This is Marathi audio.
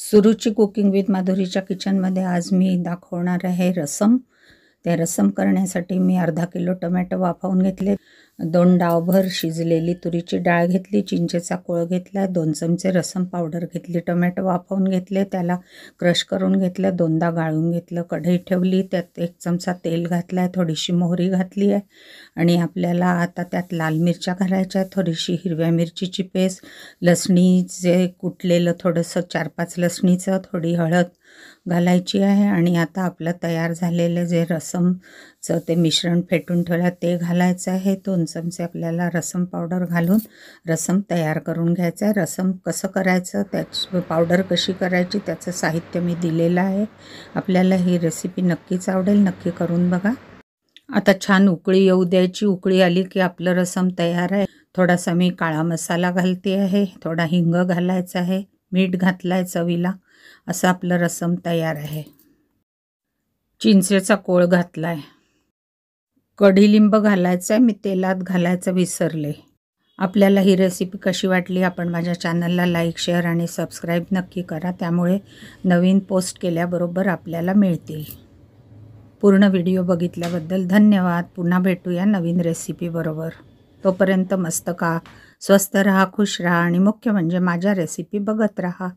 सुरुची कुकिंग विथ माधुरीच्या किचनमध्ये आज मी दाखवणार आहे रसम। त्या रसम करण्यासाठी मी अर्धा किलो टोमॅटो वाफवून घेतले, 2 डावभर शिजलेली तुरीची डाळ घेतली, चिंचेचा कोळ घेतला, 2 चमचे रसम पावडर घेतली, टोमॅटो वाफवून घेतले, त्याला क्रश करून घेतलं, 2दा गाळून घेतलं, कढई ठेवली, त्यात 1 चमचा तेल घातला आहे, थोडीशी मोहरी घातली आहे आणि आपल्याला आता त्यात लाल मिरच्या घालायच्या आहेत, थोडीशी हिरव्या मिरचीची पेस्ट, लसणीचे कुटलेलं थोडंसं 4-5 लसणीचं, थोडी हळद घालायची आहे आणि आता आपलं तयार झालेलं जे रसमचं ते मिश्रण फेटून ठेवलं ते घालायचं आहे। 2 चमचे आपल्याला रसम पावडर घालून रसम तयार करून घ्यायचं आहे। रसम कसं करायचं, त्याची पावडर कशी करायची, त्याचं साहित्य मी दिलेलं आहे। आपल्याला ही रेसिपी नक्कीच आवडेल, नक्की करून बघा। आता छान उकळी येऊ द्यायची, उकळी आली की आपलं रसम तयार आहे। थोडासा मी काळा मसाला घालते आहे, थोडा हिंग घालायचा आहे, मीठ घातलं आहे चवीला। असं आपलं रसम तयार आहे। चिंचेचा कोळ घातला आहे, कढीलिंब घालायचं आहे, मी तेलात घालायचं विसरले। आपल्याला ही रेसिपी कशी वाटली, आपण माझ्या चॅनलला लाईक, शेअर आणि सबस्क्राईब नक्की करा, त्यामुळे नवीन पोस्ट केल्याबरोबर आपल्याला मिळतील। पूर्ण व्हिडिओ बघितल्याबद्दल धन्यवाद। पुन्हा भेटूया नवीन रेसिपी बरोबर। तोपर्यंत मस्त खा, स्वस्थ रहा, खुश रहा आणि मुख्य म्हणजे माझ्या रेसिपी बघत रहा।